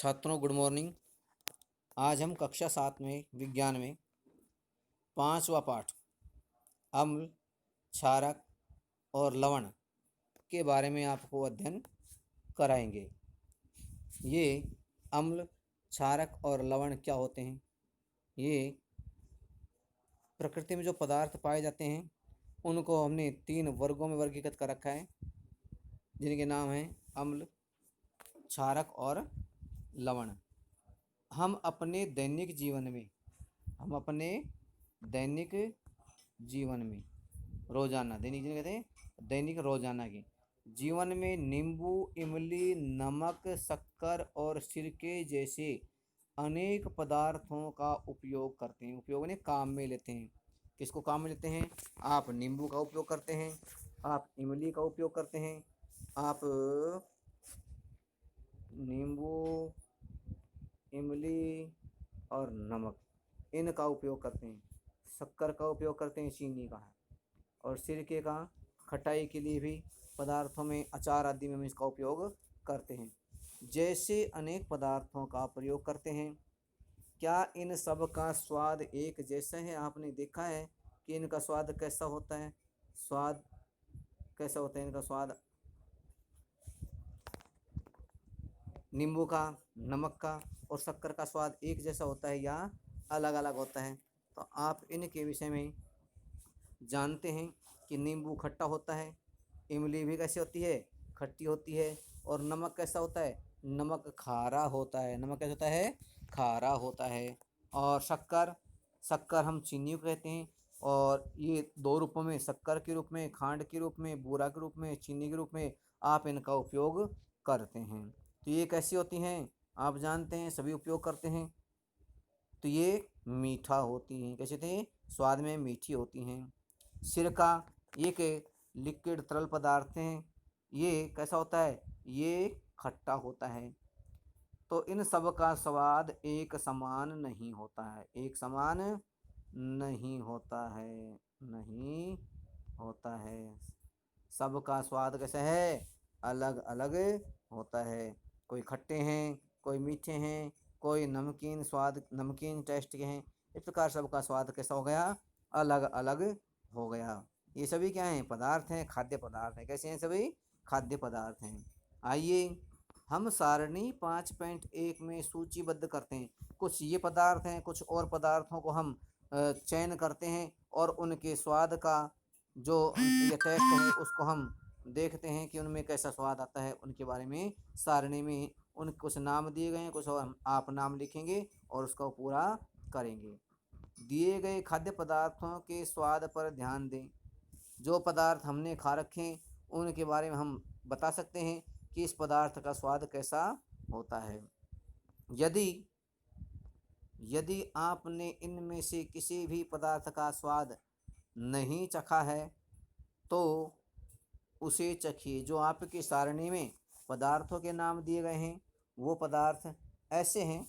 छात्रों good morning. आज हम कक्षा 7 में विज्ञान में 5वां पाठ अम्ल, क्षारक और लवण के बारे में आपको अध्ययन कराएंगे। ये अम्ल, क्षारक और लवण क्या होते हैं? ये प्रकृति में जो पदार्थ पाए जाते हैं उनको हमने 3 वर्गों में वर्गीकृत कर रखा है, जिनके नाम हैं अम्ल, क्षारक और लवण। हम अपने दैनिक जीवन में रोजाना, दैनिक जीवन कहते हैं दैनिक रोजाना के जीवन में नींबू, इमली, नमक, शक्कर और सिरके जैसे अनेक पदार्थों का उपयोग करते हैं। उपयोग ने काम में लेते हैं। किसको काम में लेते हैं? आप नींबू का उपयोग करते हैं, आप इमली का उपयोग करते हैं, आप नींबू, इमली और नमक इनका उपयोग करते हैं। शक्कर का उपयोग करते हैं, चीनी का है, और सिरके का खटाई के लिए भी पदार्थों में, अचार आदि में हम इसका उपयोग करते हैं। जैसे अनेक पदार्थों का प्रयोग करते हैं। क्या इन सब का स्वाद एक जैसा है? आपने देखा है कि इनका स्वाद कैसा होता है? स्वाद कैसा होता है इनका स्वाद? नींबू का, नमक का और शक्कर का स्वाद एक जैसा होता है या अलग अलग होता है? तो आप इनके विषय में जानते हैं कि नींबू खट्टा होता है, इमली भी कैसी होती है? खट्टी होती है। और नमक कैसा होता है? नमक खारा होता है। नमक कैसा होता है? खारा होता है। और शक्कर, शक्कर हम चीनी को कहते हैं। और ये 2 रूपों में, शक्कर के रूप में, खांड के रूप में, बूरा के रूप में, चीनी के रूप में आप इनका उपयोग करते हैं। तो ये कैसी होती हैं? आप जानते हैं, सभी उपयोग करते हैं। तो ये मीठा होती हैं। कैसे थे? स्वाद में मीठी होती हैं। सिरका एक लिक्विड तरल पदार्थ हैं। ये कैसा होता है? ये खट्टा होता है। तो इन सब का स्वाद एक समान नहीं होता है। एक समान नहीं होता है, नहीं होता है। सबका स्वाद कैसा है? अलग अलग होता है। कोई खट्टे हैं, कोई मीठे हैं, कोई नमकीन स्वाद, नमकीन टेस्ट के हैं। इस प्रकार सबका स्वाद कैसा हो गया? अलग अलग हो गया। ये सभी क्या हैं? पदार्थ हैं, खाद्य पदार्थ हैं। कैसे हैं? सभी खाद्य पदार्थ हैं। आइए हम सारणी 5.1 में सूचीबद्ध करते हैं। कुछ ये पदार्थ हैं, कुछ और पदार्थों को हम चयन करते हैं और उनके स्वाद का जो ये टेस्ट है उसको हम देखते हैं कि उनमें कैसा स्वाद आता है। उनके बारे में सारणी में उन कुछ नाम दिए गए हैं, कुछ और आप नाम लिखेंगे और उसको पूरा करेंगे। दिए गए खाद्य पदार्थों के स्वाद पर ध्यान दें। जो पदार्थ हमने खा रखे हैं उनके बारे में हम बता सकते हैं कि इस पदार्थ का स्वाद कैसा होता है। यदि यदि आपने इनमें से किसी भी पदार्थ का स्वाद नहीं चखा है तो उसे चखिए। जो आपकी सारणी में पदार्थों के नाम दिए गए हैं वो पदार्थ ऐसे हैं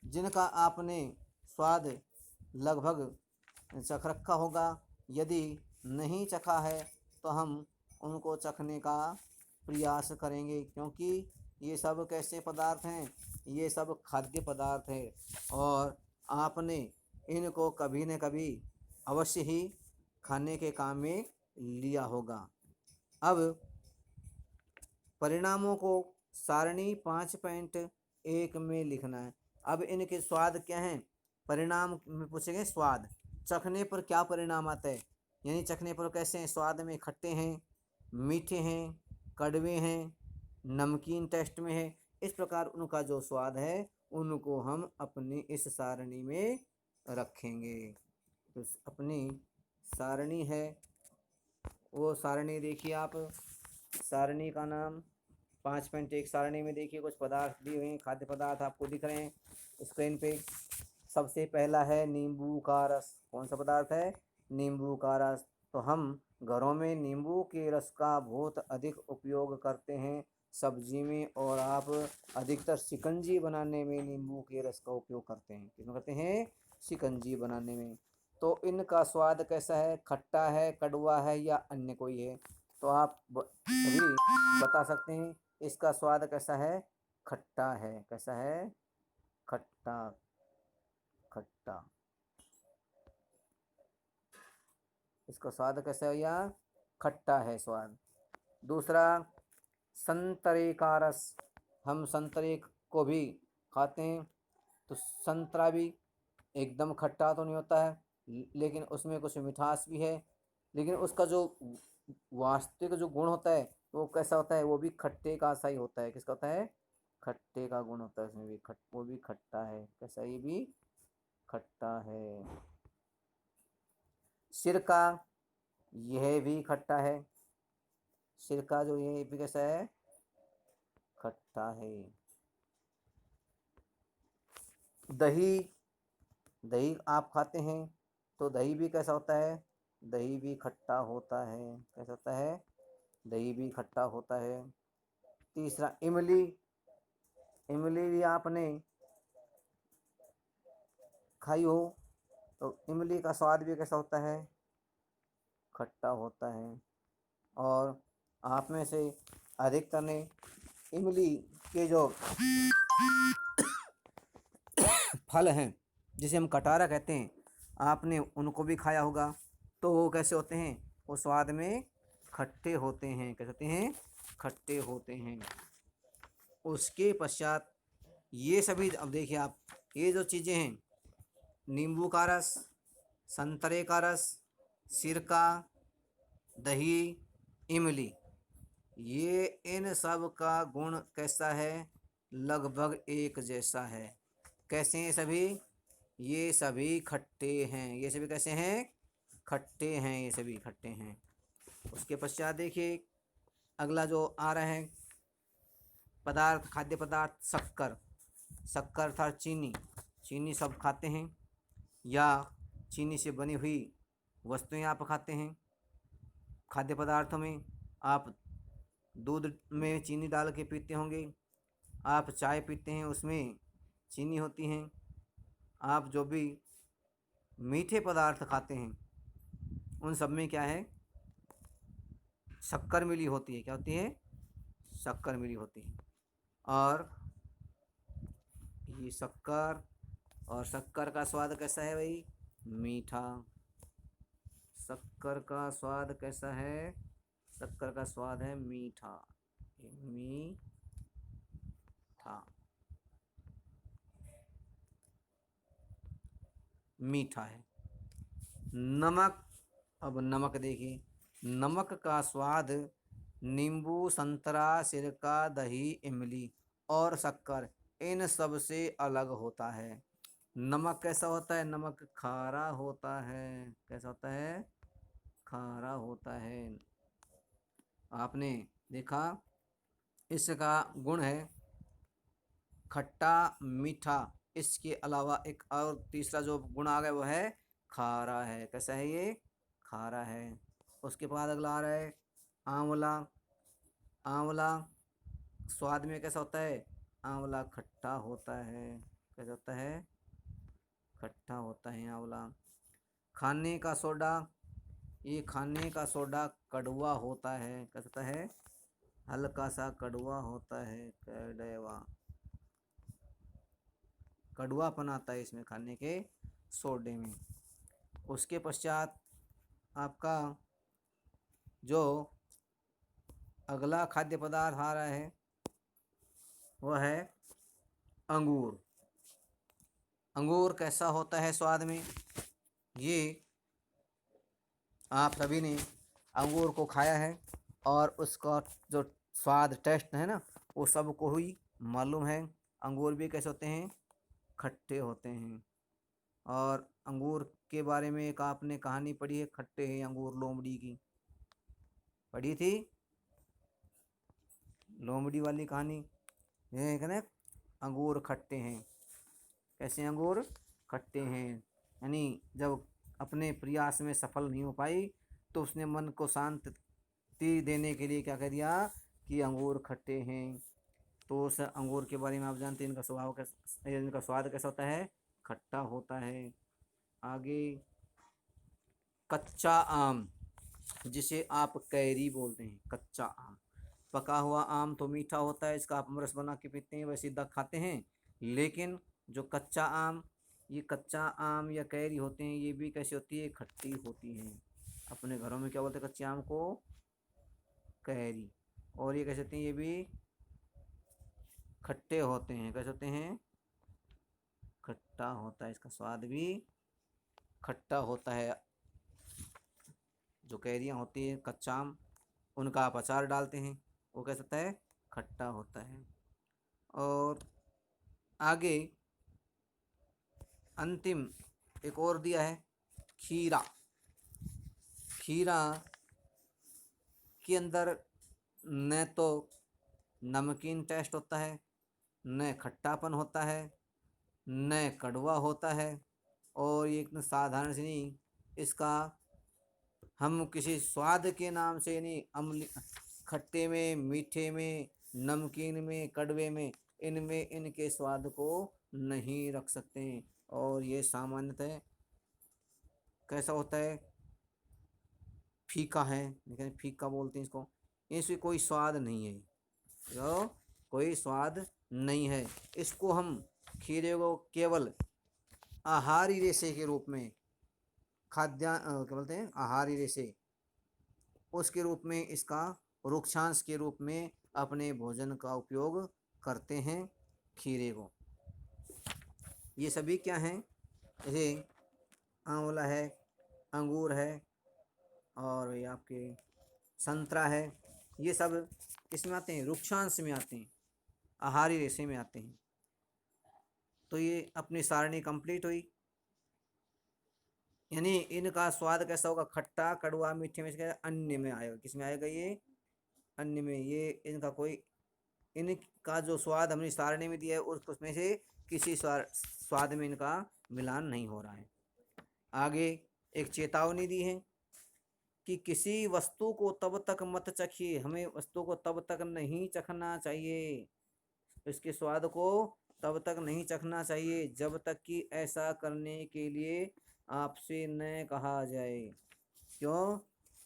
जिनका आपने स्वाद लगभग चख रखा होगा। यदि नहीं चखा है तो हम उनको चखने का प्रयास करेंगे, क्योंकि ये सब कैसे पदार्थ हैं? ये सब खाद्य पदार्थ हैं और आपने इनको कभी न कभी अवश्य ही खाने के काम में लिया होगा। अब परिणामों को सारणी 5.1 में लिखना है। अब इनके स्वाद क्या हैं? परिणाम में पूछेंगे स्वाद। चखने पर क्या परिणाम आता है, यानी चखने पर कैसे हैं? स्वाद में खट्टे हैं, मीठे हैं, कड़वे हैं, नमकीन टेस्ट में है। इस प्रकार उनका जो स्वाद है उनको हम अपनी इस सारणी में रखेंगे। तो अपनी सारणी है वो सारणी देखिए आप। सारणी का नाम 5.1 सारणी में देखिए कुछ पदार्थ दिए हुए हैं, खाद्य पदार्थ आपको दिख रहे हैं स्क्रीन पे। सबसे पहला है नींबू का रस। कौन सा पदार्थ है? नींबू का रस। तो हम घरों में नींबू के रस का बहुत अधिक उपयोग करते हैं सब्जी में, और आप अधिकतर शिकंजी बनाने में नींबू के रस का उपयोग करते हैं। किसमें करते हैं? शिकंजी बनाने में। तो इनका स्वाद कैसा है? खट्टा है, कड़वा है या अन्य कोई है? तो आप सभी बता सकते हैं इसका स्वाद कैसा है? खट्टा है। कैसा है? खट्टा। खट्टा। इसका स्वाद कैसा है भैया? खट्टा है स्वाद। दूसरा, संतरे का रस। हम संतरे को भी खाते हैं, तो संतरा भी एकदम खट्टा तो नहीं होता है, लेकिन उसमें कुछ मिठास भी है। लेकिन उसका जो वास्तविक जो गुण होता है वो कैसा होता है? वो भी खट्टे का सा ही होता है। किसका होता है? खट्टे का गुण होता है उसमें भी। वो भी खट्टा है। कैसा? ये भी खट्टा है। सिरका, यह भी खट्टा है। सिरका जो ये भी कैसा है? खट्टा है। दही, दही आप खाते हैं तो दही भी कैसा होता है? दही भी खट्टा होता है। कैसा होता है? दही भी खट्टा होता है। तीसरा, इमली। इमली भी आपने खाई हो, तो इमली का स्वाद भी कैसा होता है? खट्टा होता है। और आप में से अधिकतर ने इमली के जो फल हैं, जिसे हम कटारा कहते हैं, आपने उनको भी खाया होगा। तो वो कैसे होते हैं? वो स्वाद में खट्टे होते हैं। कैसे होते हैं? खट्टे होते हैं। उसके पश्चात ये सभी, अब देखिए आप, ये जो चीज़ें हैं, नींबू का रस, संतरे का रस, सिरका, दही, इमली, ये इन सब का गुण कैसा है? लगभग एक जैसा है। कैसे हैं सभी? ये सभी खट्टे हैं। ये सभी कैसे हैं? खट्टे हैं। ये सभी खट्टे हैं। उसके पश्चात देखिए अगला जो आ रहा है पदार्थ, खाद्य पदार्थ, शक्कर। शक्कर अर्थात चीनी। चीनी सब खाते हैं, या चीनी से बनी हुई वस्तुएं आप खाते हैं। खाद्य पदार्थों में आप दूध में चीनी डाल के पीते होंगे, आप चाय पीते हैं उसमें चीनी होती हैं, आप जो भी मीठे पदार्थ खाते हैं उन सब में क्या है? शक्कर मिली होती है। क्या होती है? शक्कर मिली होती है। और ये शक्कर, और शक्कर का स्वाद कैसा है भाई? मीठा। शक्कर का स्वाद कैसा है? शक्कर का स्वाद है मीठा। मीठा। मीठा है। नमक, अब नमक देखिए, नमक का स्वाद नींबू, संतरा, सिरका, दही, इमली और शक्कर, इन सब से अलग होता है। नमक कैसा होता है? नमक खारा होता है। कैसा होता है? खारा होता है। आपने देखा, इसका गुण है खट्टा, मीठा। इसके अलावा एक और तीसरा जो गुण आ गया वो है खारा है। कैसा है ये? खारा है। उसके बाद अगला आ रहा है आंवला। आंवला स्वाद में कैसा होता है? आंवला खट्टा होता है। कैसा होता है? खट्टा होता है आंवला। खाने का सोडा, ये खाने का सोडा कड़वा होता है। कैसा होता है? हल्का सा कड़वा होता है। कड़वा, कड़वापन आता है इसमें खाने के सोडे में। उसके पश्चात आपका जो अगला खाद्य पदार्थ आ रहा है वह है अंगूर। अंगूर कैसा होता है स्वाद में? ये आप सभी ने अंगूर को खाया है, और उसका जो स्वाद, टेस्ट है ना, वो सबको ही मालूम है। अंगूर भी कैसे होते हैं? खट्टे होते हैं। और अंगूर के बारे में एक आपने कहानी पढ़ी है, खट्टे हैं अंगूर लोमड़ी की, पढ़ी थी? लोमड़ी वाली कहानी, ये है ना, अंगूर खट्टे हैं। कैसे अंगूर खट्टे हैं? यानी जब अपने प्रयास में सफल नहीं हो पाई तो उसने मन को शांति देने के लिए क्या कह दिया कि अंगूर खट्टे हैं। तो उस अंगूर के बारे में आप जानते हैं, इनका स्वभाव कैसा, इनका स्वाद कैसा होता है? खट्टा होता है। आगे, कच्चा आम, जिसे आप कैरी बोलते हैं, कच्चा आम। पका हुआ आम तो मीठा होता है, इसका आप रस बना के पीते हैं, वह सीधा खाते हैं। लेकिन जो कच्चा आम, ये कच्चा आम या कैरी होते हैं, ये भी कैसी होती है, खट्टी होती हैं। अपने घरों में क्या बोलते हैं कच्चे आम को, कैरी। और ये कैसे होते हैं, ये भी खट्टे होते हैं। कैसे होते हैं, खट्टा होता है, इसका स्वाद भी खट्टा होता है। जो कैरियाँ होती है कच्चा आम, उनका आप अचार डालते हैं, वो कैसा होता है, खट्टा होता है। और आगे अंतिम एक और दिया है, खीरा। खीरा के अंदर न तो नमकीन टेस्ट होता है, न खट्टापन होता है, न कड़वा होता है। और ये इतना साधारण से नहीं, इसका हम किसी स्वाद के नाम से नहीं, अम्ल, खट्टे में, मीठे में, नमकीन में, कड़वे में, इनमें इनके स्वाद को नहीं रख सकते हैं। और ये सामान्यतः कैसा होता है, फीका है, लेकिन फीका बोलते हैं इसको। इसमें कोई स्वाद नहीं है, जो कोई स्वाद नहीं है। इसको हम खीरे को केवल आहारी रेशे के रूप में, खाद्यान्न क्या बोलते हैं, आहारी रेशे, उसके रूप में, इसका वृक्षांश के रूप में अपने भोजन का उपयोग करते हैं खीरे को। ये सभी क्या हैं, ये आंवला है, अंगूर है, और ये आपके संतरा है। ये सब किसमें आते हैं, वृक्षांश में आते हैं, आहारी रेशे में आते हैं। तो ये अपनी सारणी कंप्लीट हुई। यानी इनका स्वाद कैसा होगा, खट्टा, कड़वा, मीठे में से अन्य में आएगा। किसमें आएगा, ये अन्य में। ये इनका कोई, इनका जो स्वाद हमने सारणी में दिया है उसमें से किसी स्वाद में इनका मिलान नहीं हो रहा है। आगे एक चेतावनी दी है कि किसी वस्तु को तब तक मत चखिए, हमें वस्तु को तब तक नहीं चखना चाहिए, इसके स्वाद को तब तक नहीं चखना चाहिए जब तक कि ऐसा करने के लिए आपसे न कहा जाए। क्यों,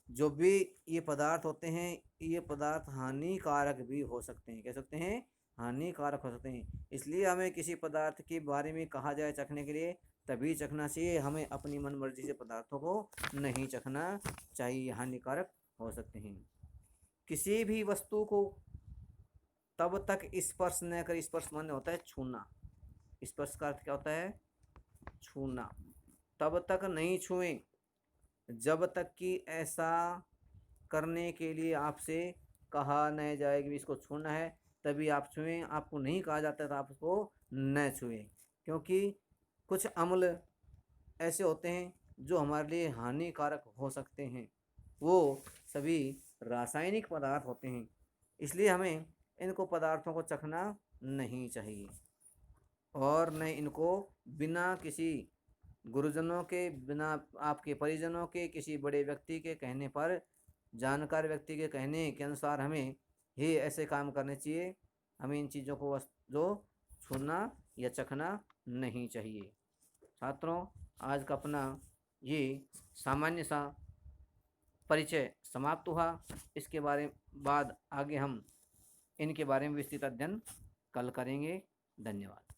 जो भी ये पदार्थ होते हैं, ये पदार्थ हानिकारक भी हो सकते हैं। कह सकते हैं, हानिकारक हो सकते हैं। इसलिए हमें किसी पदार्थ के बारे में कहा जाए चखने के लिए, तभी चखना चाहिए। हमें अपनी मन मर्जी से पदार्थों को नहीं चखना चाहिए, हानिकारक हो सकते हैं। किसी भी वस्तु को तब तक स्पर्श न कर, स्पर्श माने होता है छूना, स्पर्श का अर्थ क्या होता है, छूना। तब तक नहीं छुएं जब तक कि ऐसा करने के लिए आपसे कहा न जाए कि इसको छूना है, तभी आप छुएं। आपको नहीं कहा जाता तो आप उसको न छुएं, क्योंकि कुछ अम्ल ऐसे होते हैं जो हमारे लिए हानिकारक हो सकते हैं। वो सभी रासायनिक पदार्थ होते हैं, इसलिए हमें इनको पदार्थों को चखना नहीं चाहिए। और न इनको बिना किसी गुरुजनों के, बिना आपके परिजनों के, किसी बड़े व्यक्ति के कहने पर, जानकार व्यक्ति के कहने के अनुसार हमें ही ऐसे काम करने चाहिए। हमें इन चीज़ों को जो छूना या चखना नहीं चाहिए। छात्रों, आज का अपना ये सामान्य सा परिचय समाप्त हुआ। इसके बारे बाद आगे हम इनके बारे में विस्तृत अध्ययन कल करेंगे। धन्यवाद।